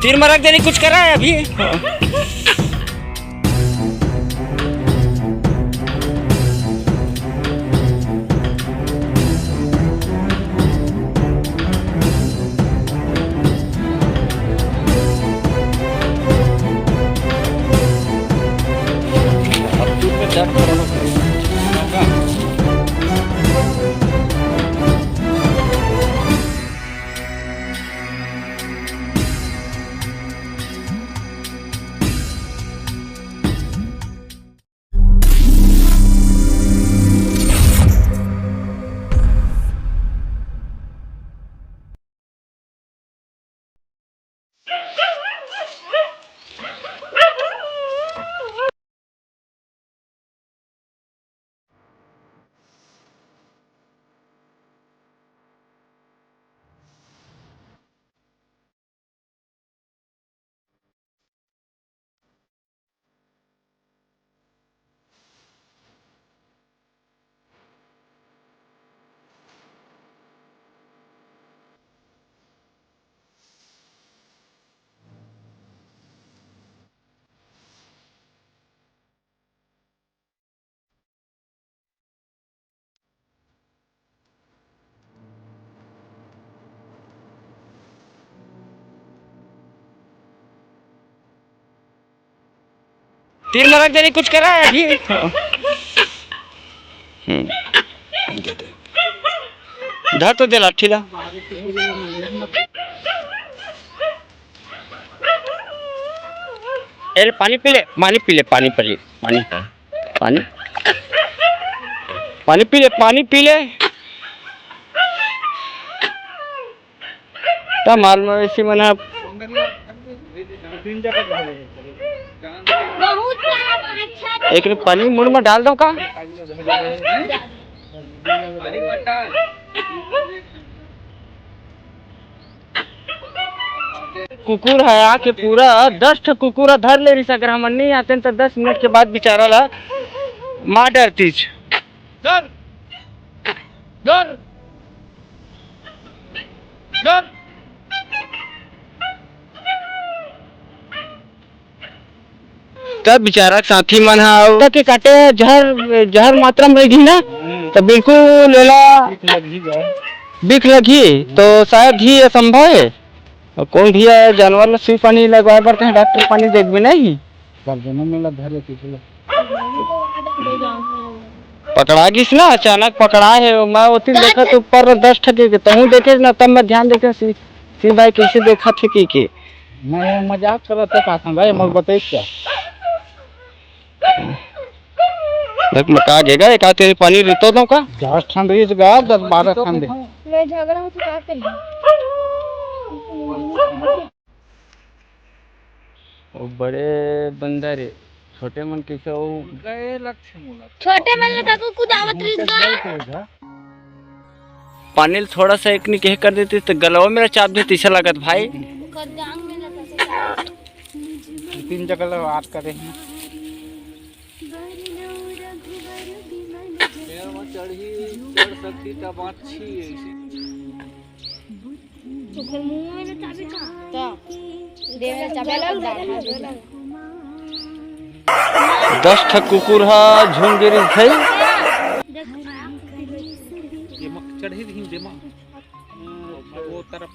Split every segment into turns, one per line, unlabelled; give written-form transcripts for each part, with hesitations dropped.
तीर में रख देने कुछ कर रहा है अभी। तीर में रख देने कुछ कर रहा है अभी। धर तो दे लाठी ला। अरे पानी पी ले, पानी पी ले, पानी पी ले, पानी पानी पानी पी ले, पानी पी ले। क्या मालूम है इसी मना एक पानी मुंह में डाल दो का। कुकुर है आके पूरा 10 कुकुर धर ले रही। अगर हम नहीं आते तो 10 मिनट के बाद बेचारा ला माँ डरती। डर डर डर तब बेचारा साथी मन के काटे जहर मात्रा में रही ना तो बिल्कुल लेला बिख लगी तो शायद ही असंभव है। और कौन भी जानवर ला सुई पानी लगवाए पड़ते हैं डॉक्टर पानी देख भी नहीं पकड़ा गिस ना अचानक पकड़ा है। मैं वो देखा तो ऊपर 10 ठके के तहु देखे ना तब मैं ध्यान देखे सी भाई कैसे देखा थे कि
मैं मजाक कर रहा था पास भाई मग बताइए क्या
देख मटा गेगा एक आते पानी रितो दो का
10 ठंड रही गा 10-12 ठंड
ले झगड़ा हो तो क्या करें।
वो बड़े बंदर है छोटे मन कैसे वो
गए लक्ष्य मूला
छोटे मन लगा को कुदावत रही
पानी थोड़ा सा एक कह कर देती तो गलवा मेरा चाप देती ऐसा लगत भाई।
गद्दांग में लगा
3 जगह बात करे हैं चढ़ सकती तब अच्छी
तो फिर मुंह में ना चाबी का देवे चाबी लग
10 ठक कुकुर हा झुंड गिरी है
ये मक चढ़ी रही देमा वो तरफ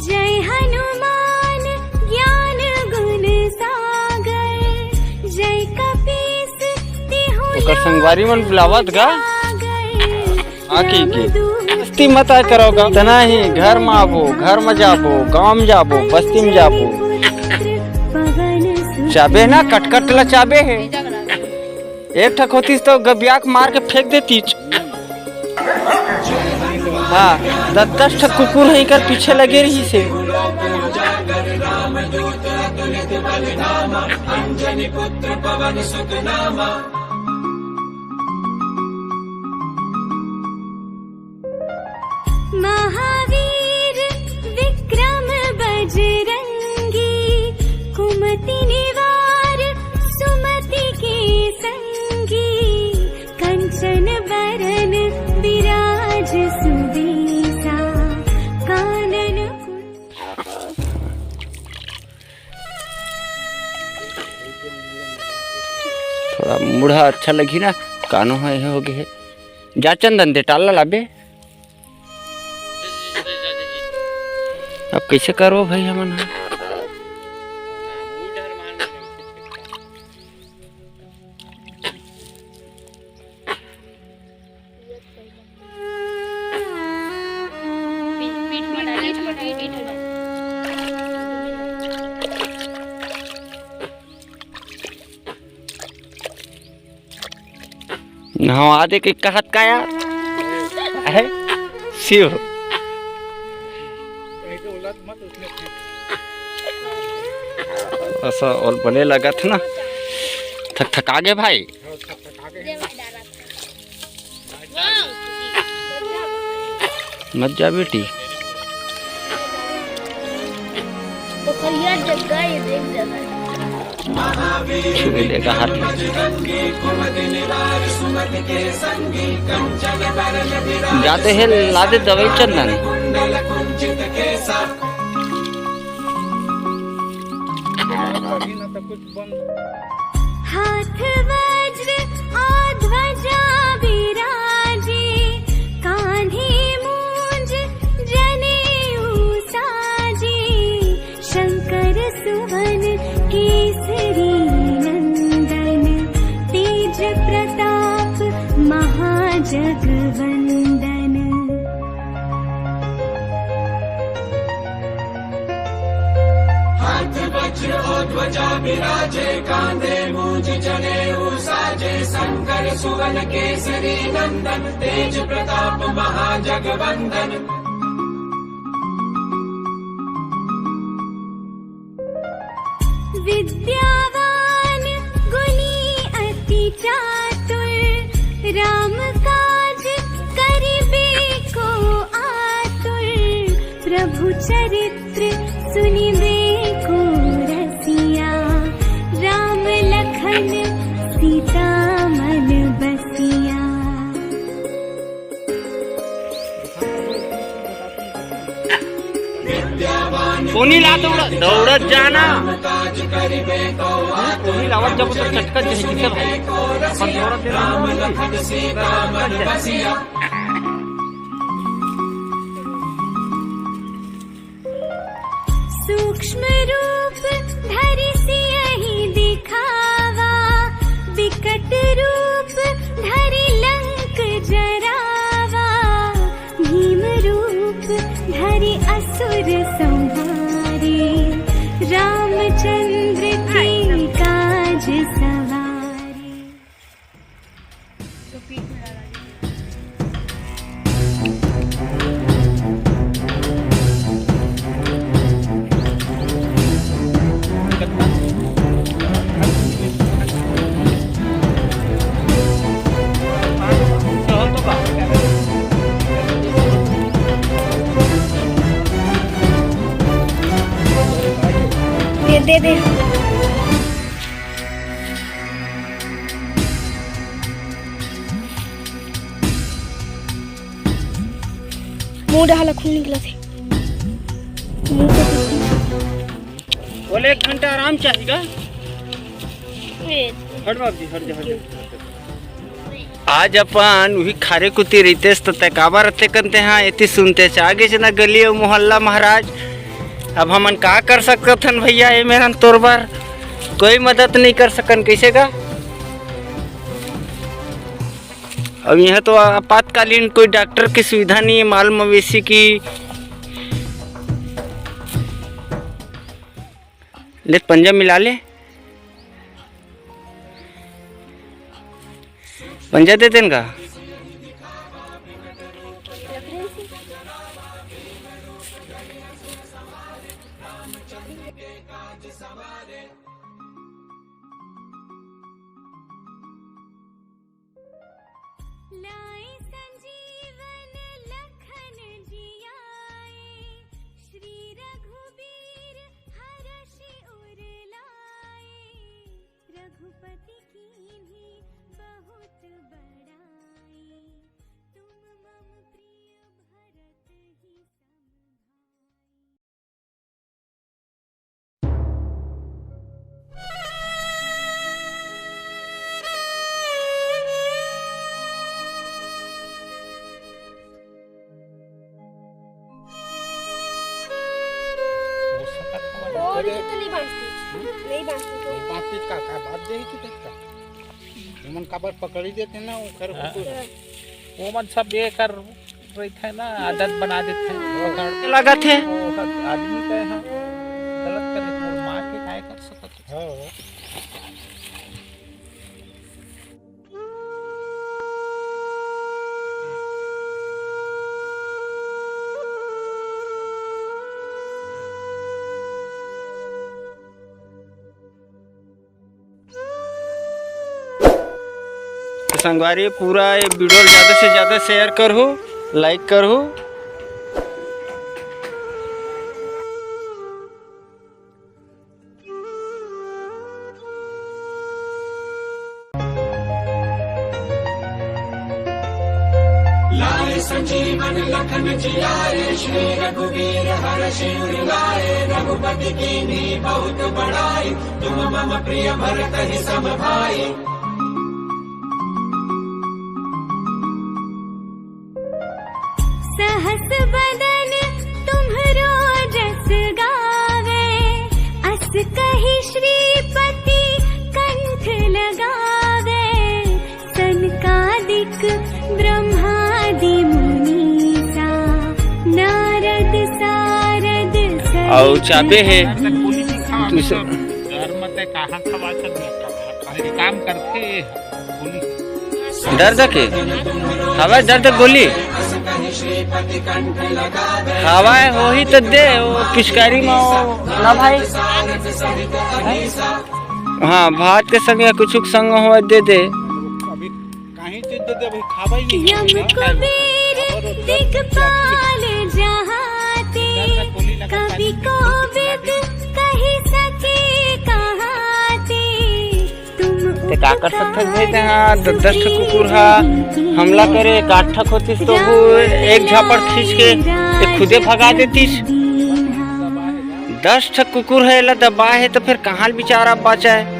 जय हनुमान ज्ञान गुण सागर जय कपीस तिहु
ओकर संगवारी मन बुलावत गा आकी की बस्ती मत आय करोगा तना ही घर में आबो घर में जाबो गांव में जाबो बस्ती में जाबो चाबे ना कटकट ला चाबे है एक ठक होती तो गबियाक मार के फेंक देती। हाँ 10 ठक कुकुर है कर पीछे लगे रही से
महावीर विक्रम बजरंगी कुमति निवार सुमति के संगी कंचन बरन विराज सुबीसा
बूढ़ा अच्छा लगी ना कानो है हो गए जा चंदन दे टाला लाबे अब कैसे करो भाई हमन हाँ आधे के कहत का यार है शिव ऐसा और बने लगा था ना थक थका गए भाई मत जा बेटी लेगा हाथ जाते हैं लादे दवाई चंदन
हाथ वज्र और ध्वजा विराजे कान्हे मूंज जनेऊ साजे शंकर सुवन केसरी नंदन तेज प्रताप महाजगवंदन
वज्र और ध्वजा विराजे कांधे मूंज जनेऊ साजे शंकर सुवन केसरी नंदन तेज प्रताप महाजगवंदन
विद्यावान गुणी अति चातुर राम काज करिबे को आतुर प्रभु चरित्र सुनिबे को रसिया राम लखन सीता मन बसिया
कोनी ला दौड़त जाना कोनी लावत जब तो चटका जैसे किसे भाई अपन दौड़त दे राम लखन सीता मन बसिया
सूक्ष्म रूप धरि सियहि दिखावा विकट रूप धरि लंक जरावा भीम रूप धरि असुर संहारे रामचंद्र के काज सवारे दे मुंह डाला खून निकला थे
बोले 1 घंटा आराम चाहिएगा हट बाप जी हट जा आज अपन वही खारे कुत्ती रहते तो तकाबा रहते करते हाँ इतनी सुनते आगे से ना गली मोहल्ला महाराज अब हमन का कर सकते हन भैया ये मेरा तोर बार कोई मदद नहीं कर सकन कैसे का अब यह तो आपातकालीन कोई डॉक्टर की सुविधा नहीं है माल मवेशी की ले पंजा मिला ले पंजा दे देन का
लाए संजीवन लखन जियाए श्री रघुबीर हरषि उर लाए रघुपति कीन्ही बहुत बड़ाई तुम मम प्रिय भरत ही समभाई। अभी तो नहीं बांधती नहीं बांधती तो
पांच पीस का बात दे की का मन काबर पकड़ी देते ना वो कर वो मन सब ये कर रही थे ना आदत बना देते हैं
लगा थे
आदमी का है गलत करे और मार के काय कर सकते हो
संगवारी पूरा ये वीडियो ज़्यादा से ज़्यादा शेयर करो, लाइक करो।
लाए संजीवन लखन जियाए श्री रघुवीर हर शिवर लाए रघुपति कीन्ही बहुत बड़ाई तुम मम प्रिय भरत ही सम भाई।
सहस बदन तुम्हरो जस गावे अस कहि श्रीपति कंठ लगावे सनकादिक ब्रह्मादि मुनीसा नारद सारद
और चाबे है
घर मत कहाँ खवा सकते काम करते
दर्द के हवा दर्द गोली हवा हो ही तो दे वो पिचकारी में ना भाई। हाँ भात के संग या कुछ संग हो दे दे
अभी कहीं चीज दे दे अभी खावा ही नहीं
यम कुबेर दिक्पाल जहाते कवि कोविद कहि सके कहाते तुम
का कर सकते थे। हाँ 10 कुकुर हा हमला करे 8 होतीस तो वो एक झापड़ खींच के खुदे भगा देतीस। 10 कुकुर है ला दबा है तो फिर कहाँ बेचारा बचा है।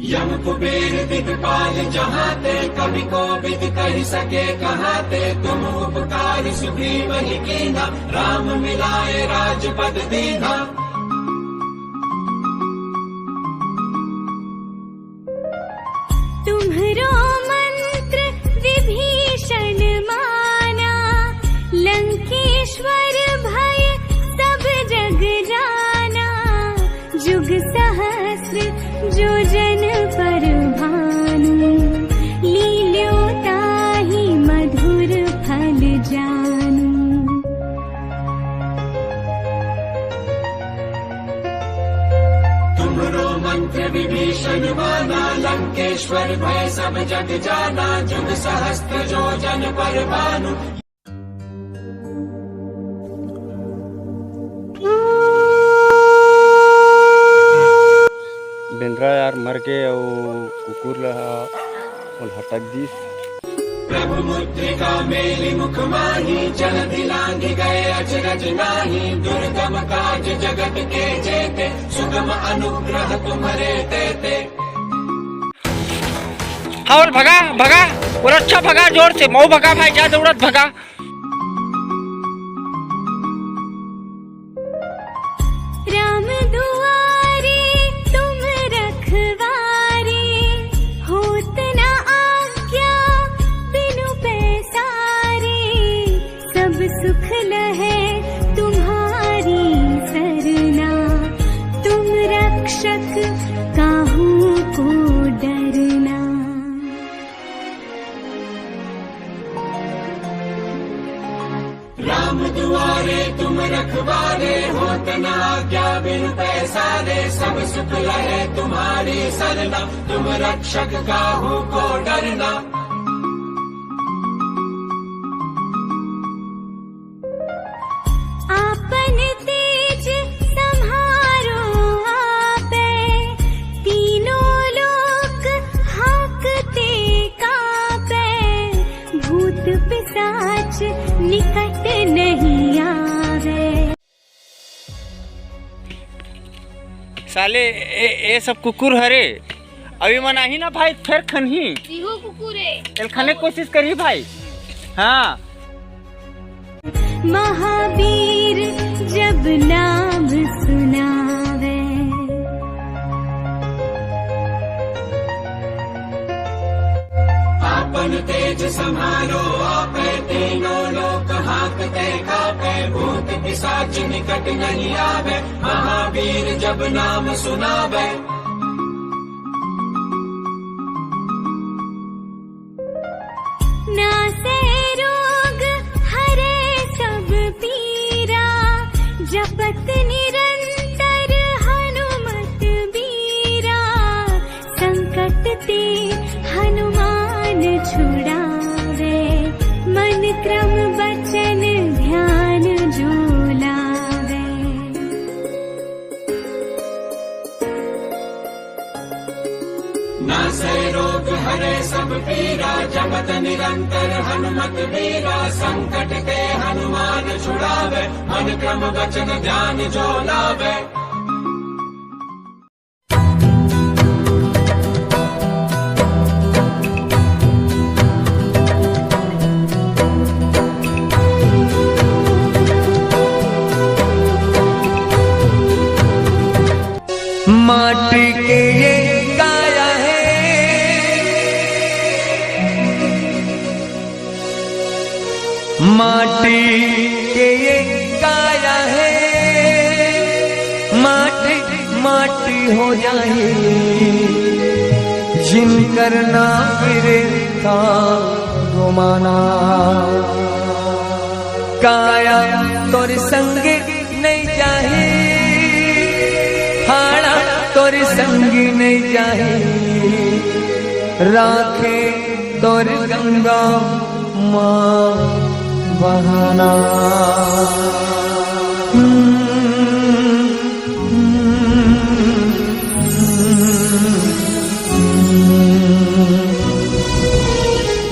यम कुबेर दिक्पाल जहाते कवि कोविद कहि सके कहाते तुम उपकार सुग्रीव ही कीन्हा राम मिलाए राजपद दीन्हा।
तुम्हरो मंत्र विभीषण माना लंकेश्वर भय सब जग जाना जुग सहस्र जो जन पर भानु लील्यो ताहि मधुर फल जानू।
तुमरो मंत्र विभीषण माना लंकेश्वर भय सब जग जाना जुग सहस्त्र जो जन पर भानु।
बेंद्रा यार मर के और कुकुर लहा और हटक दी।
प्रभु मुद्रिका मेली मुख माही जलधि लांघि गए अचरज नाही दुर्गम काज जगत के जेते सुगम अनुग्रह तुम्हारे तेते।
हाँ और भगा भगा और अच्छा भगा जोर से मऊ भगा भाई जा दौड़त भगा।
राम दुआरे तुम रखवारे होत न आज्ञा बिनु पैसारे सब सुख लहे तुम्हारी सरना तुम रक्षक काहू को डरना।
राम दुआरे तुम रखवारे होत न आज्ञा बिनु पैसारे सब सुख लहे तुम्हारी सरना तुम रक्षक काहू को डरना।
आपन तेज सम्हारो आपे तीनों लोक हाकते कापे भूत पिशाच निकट नहीं आवे।
साले ए सब कुकुर हरे अभी मना ही ना भाई फिर खनही
इहो कुकुरे
एल खाने कोशिश करी भाई। हाँ
महावीर जब नाम सुनावे।
आपन तेज समारो आपे तीनों लोक हांकते कापे भूत पिशाच निकट नहीं आवे महावीर जब नाम सुनावे।
नासे रोग हरे सब पीरा जपत निरंतर हनुमत बीरा। संकट ते हनुमान छुड़ावे मन क्रम बचन ध्यान जो लावे।
नासे रोग हरे सब पीरा जपत निरंतर हनुमत बीरा। संकट ते हनुमान छुड़ावे मन क्रम वचन ध्यान जो लावे।
माटी के ये काया है माटी के ये काया है माटी माटी हो जाए जिनकर ना फिरे था गुमाना। काया तोर संग नहीं जाए हाड़ा तोर संग नहीं जाए राखे तोर गंगा माँ बहाना।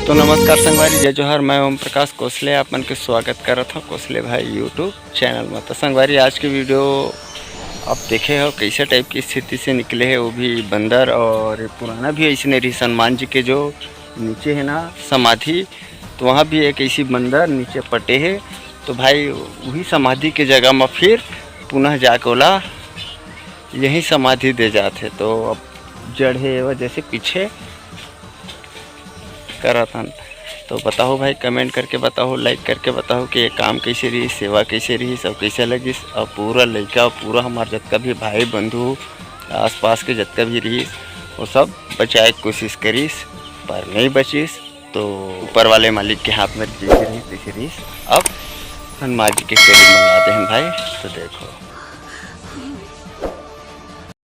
तो नमस्कार संगवारी जय जोहर। मैं ओम प्रकाश कोसले आपन के स्वागत करत हूँ कोसले भाई यूट्यूब चैनल में। तो संगवारी आज की वीडियो आप देखे हो कैसे टाइप की स्थिति से निकले हैं, वो भी बंदर और पुराना भी ऐसे रही हनुमान जी के जो नीचे है ना समाधि, तो वहाँ भी एक ऐसी बंदर नीचे पटे है। तो भाई वही समाधि के जगह में फिर पुनः जाके ओला यही समाधि दे जाते। तो अब जड़ है वजह से पीछे करा था। तो बताओ भाई, कमेंट करके बताओ, लाइक करके बताओ कि ये काम कैसे रही, सेवा कैसे रही, सब कैसे लगी। और पूरा लड़का और पूरा हमारे जितना भी भाई बंधु आसपास के जितना भी रही वो सब बचाए की कोशिश करीस, पर नहीं बचीस तो ऊपर वाले मालिक के हाथ में जैसे रही तैसे रही। अब हनुमान जी के करीब मंगा दे हम भाई। तो देखो